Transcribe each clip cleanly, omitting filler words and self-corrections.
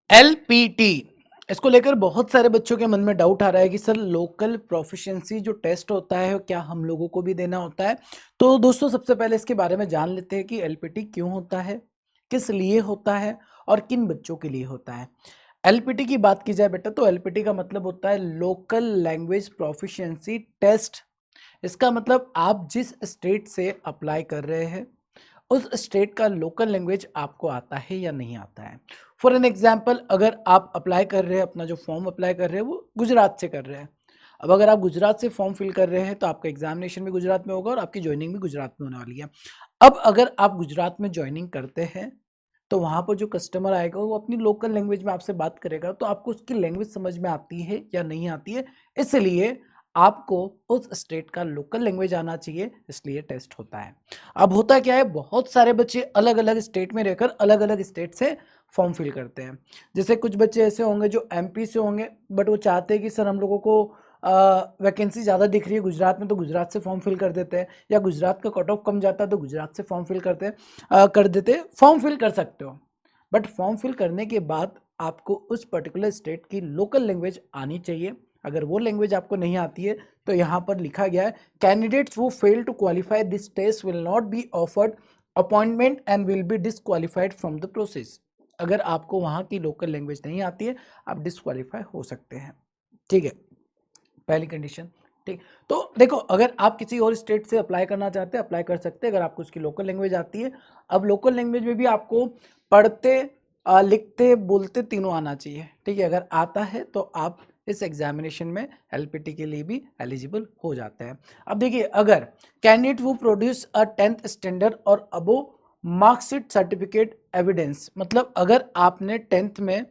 LPT, इसको लेकर बहुत सारे बच्चों के मन में डाउट आ रहा है कि सर लोकल प्रोफिशिएंसी जो टेस्ट होता है क्या हम लोगों को भी देना होता है। तो दोस्तों सबसे पहले इसके बारे में जान लेते हैं कि एलपीटी क्यों होता है, किस लिए होता है और किन बच्चों के लिए होता है। एलपीटी की बात की जाए बेटा तो एलपीटी का मतलब होता है लोकल लैंग्वेज प्रोफिशिएंसी टेस्ट। इसका मतलब आप जिस स्टेट से अप्लाई कर रहे हैं उस स्टेट का लोकल लैंग्वेज आपको आता है या नहीं आता है। फॉर एन एग्जाम्पल, अगर आप अप्लाई कर रहे हैं, अपना जो फॉर्म अप्लाई कर रहे हैं वो गुजरात से कर रहे हैं। अब अगर आप गुजरात से फॉर्म फिल कर रहे हैं तो आपका एग्जामिनेशन भी गुजरात में होगा और आपकी ज्वाइनिंग भी गुजरात में होने वाली है। अब अगर आप गुजरात में ज्वाइनिंग करते हैं तो वहाँ पर जो कस्टमर आएगा वो अपनी लोकल लैंग्वेज में आपसे बात करेगा, तो आपको उसकी लैंग्वेज समझ में आती है या नहीं आती है, इसलिए आपको उस स्टेट का लोकल लैंग्वेज आना चाहिए, इसलिए टेस्ट होता है। अब होता क्या है, बहुत सारे बच्चे अलग अलग स्टेट में रहकर अलग अलग स्टेट से फॉर्म फिल करते हैं। जैसे कुछ बच्चे ऐसे होंगे जो एमपी से होंगे बट वो चाहते हैं कि सर हम लोगों को वैकेंसी ज़्यादा दिख रही है गुजरात में, तो गुजरात से फॉर्म फिल कर देते हैं, या गुजरात का कट ऑफ कम जाता है तो गुजरात से फॉर्म फिल कर देते हैं। फॉर्म फिल कर सकते हो बट फॉर्म फिल करने के बाद आपको उस पर्टिकुलर स्टेट की लोकल लैंग्वेज आनी चाहिए। अगर वो लैंग्वेज आपको नहीं आती है तो यहाँ पर लिखा गया है candidates who fail to qualify this test will not be offered appointment and will be disqualified from the process. अगर आपको वहाँ की लोकल लैंग्वेज नहीं आती है आप डिसक्वालीफाई हो सकते हैं। ठीक है, पहली कंडीशन। ठीक, तो देखो अगर आप किसी और स्टेट से अप्लाई करना चाहते हैं अप्लाई कर सकते हैं अगर आपको उसकी लोकल लैंग्वेज आती है। अब लोकल लैंग्वेज में भी आपको पढ़ते लिखते बोलते तीनों आना चाहिए। ठीक है, अगर आता है तो आप इस एग्जामिनेशन में एलपीटी के लिए भी एलिजिबल हो जाते हैं। अब देखिए, अगर कैंडिडेट वो प्रोड्यूस अ 10th स्टैंडर्ड और अबो मार्कशीट सर्टिफिकेट एविडेंस, मतलब अगर आपने 10th में,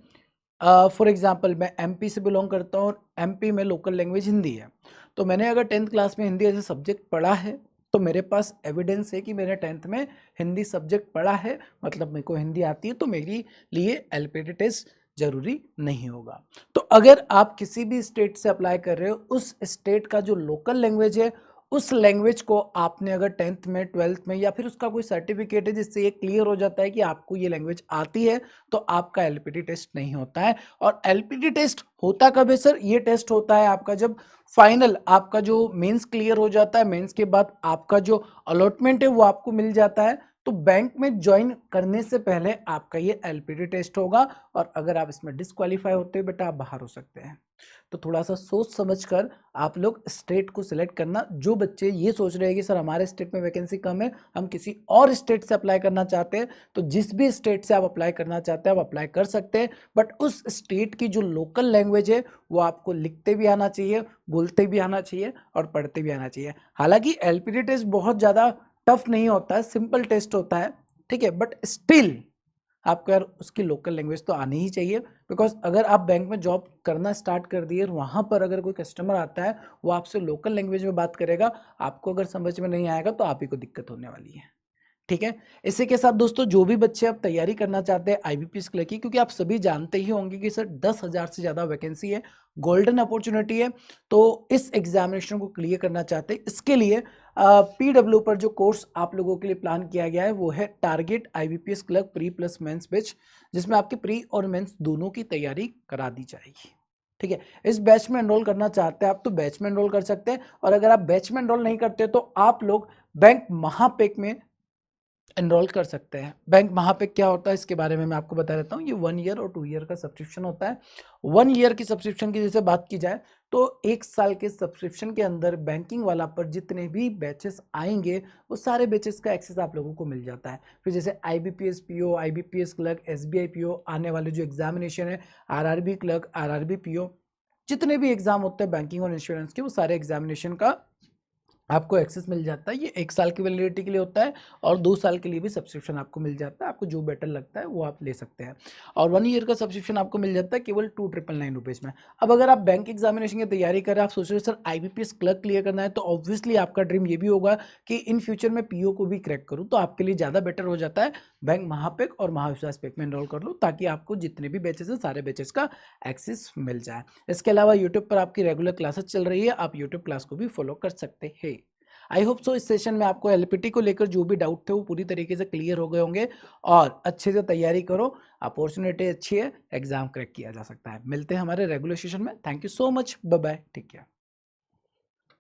फॉर एग्जाम्पल मैं एमपी से बिलोंग करता हूँ और एमपी में लोकल लैंग्वेज हिंदी है, तो मैंने अगर 10th क्लास में हिंदी एज ए सब्जेक्ट पढ़ा है तो मेरे पास एविडेंस है कि मैंने 10th में हिंदी सब्जेक्ट पढ़ा है, मतलब मेरे को हिंदी आती है, तो मेरे लिए एलपीटी टेस्ट जरूरी नहीं होगा। तो अगर आप किसी भी स्टेट से अप्लाई कर रहे हो उस स्टेट का जो लोकल लैंग्वेज है उस लैंग्वेज को आपने अगर 10th में 12th में या फिर उसका कोई सर्टिफिकेट है जिससे ये क्लियर हो जाता है कि आपको ये लैंग्वेज आती है, तो आपका एलपीटी टेस्ट नहीं होता है। और एलपीटी टेस्ट होता कब है सर, ये टेस्ट होता है आपका जब फाइनल आपका जो मेंस क्लियर हो जाता है, मेंस के बाद आपका जो अलॉटमेंट है वो आपको मिल जाता है, तो बैंक में ज्वाइन करने से पहले आपका ये एलपीटी टेस्ट होगा। और अगर आप इसमें डिस्क्वालीफाई होते हो बेटा आप बाहर हो सकते हैं। तो थोड़ा सा सोच समझकर आप लोग स्टेट को सिलेक्ट करना। जो बच्चे ये सोच रहे हैं कि सर हमारे स्टेट में वैकेंसी कम है, हम किसी और स्टेट से अप्लाई करना चाहते हैं, तो जिस भी स्टेट से आप अप्लाई करना चाहते हैं आप अप्लाई कर सकते हैं, बट उस स्टेट की जो लोकल लैंग्वेज है वो आपको लिखते भी आना चाहिए, बोलते भी आना चाहिए और पढ़ते भी आना चाहिए। हालांकि एलपीटी टेस्ट बहुत ज़्यादा टफ नहीं होता है, सिंपल टेस्ट होता है। ठीक है, बट स्टिल आपको यार उसकी लोकल लैंग्वेज तो आनी ही चाहिए, बिकॉज अगर आप बैंक में जॉब करना स्टार्ट कर दिए और वहाँ पर अगर कोई कस्टमर आता है वो आपसे लोकल लैंग्वेज में बात करेगा, आपको अगर समझ में नहीं आएगा तो आप ही को दिक्कत होने वाली है। ठीक है, इसी के साथ दोस्तों जो भी बच्चे अब तैयारी करना चाहते हैं आईबीपीएस क्लर्क की, क्योंकि आप सभी जानते ही होंगे कि सर 10,000 से ज़्यादा वैकेंसी है, गोल्डन अपॉर्चुनिटी है, तो इस एग्जामिनेशन को क्लियर करना चाहते हैं, इसके लिए पीडब्ल्यू पर जो कोर्स आप लोगों के लिए प्लान किया गया है वो है target IBPS clerk pre plus mains batch, जिसमें आपके प्री और मेंस दोनों की तैयारी करा दी जाएगी। ठीक है, इस बैच में एनरोल करना चाहते हैं आप तो बैच में एनरोल कर सकते हैं, और अगर आप बैच में एनरोल नहीं करते तो आप लोग बैंक महापेक में एनरोल कर सकते हैं। बैंक महापेक क्या होता है इसके बारे में मैं आपको बता देता हूँ। ये 1 ईयर और 2 ईयर का सब्सक्रिप्शन होता है। 1 ईयर की सब्सक्रिप्शन की जैसे बात की जाए तो 1 साल के सब्सक्रिप्शन के अंदर बैंकिंग वाला पर जितने भी बैचेस आएंगे वो सारे बैचेस का एक्सेस आप लोगों को मिल जाता है। फिर जैसे IBPS PO, IBPS clerk, SBI PO, आने वाले जो एग्जामिनेशन है आरआरबी क्लर्क, आरआरबी पीओ, जितने भी एग्जाम होते हैं बैंकिंग और इंश्योरेंस के, वो सारे एग्जामिनेशन का आपको एक्सेस मिल जाता है। ये 1 साल की वैलिडिटी के लिए होता है और 2 साल के लिए भी सब्सक्रिप्शन आपको मिल जाता है। आपको जो बेटर लगता है वो आप ले सकते हैं। और 1 ईयर का सब्सक्रिप्शन आपको मिल जाता है केवल 2,999 रुपीज़ में। अब अगर आप बैंक एग्जामिनेशन की तैयारी करें, आप सोच रहे हो सर आईबीपीएस क्लर्क क्लियर करना है, तो ऑब्वियसली आपका ड्रीम ये भी होगा कि इन फ्यूचर में पीओ को भी क्रैक करूँ, तो आपके लिए ज़्यादा बेटर हो जाता है बैंक महापेक और महाविश्वास पेक में एनरोल कर लो, ताकि आपको जितने भी बैचेस हैं सारे बैचेस का एक्सेस मिल जाए। इसके अलावा यूट्यूब पर आपकी रेगुलर क्लासेस चल रही है, आप यूट्यूब क्लास को भी फॉलो कर सकते हैं। आई होप सो इस सेशन में आपको एलपीटी को लेकर जो भी डाउट थे वो पूरी तरीके से क्लियर हो गए होंगे, और अच्छे से तैयारी करो, अपॉर्चुनिटी अच्छी है, एग्जाम क्रैक किया जा सकता है। मिलते हैं हमारे रेगुलर सेशन में। Thank you so much, bye bye, take care.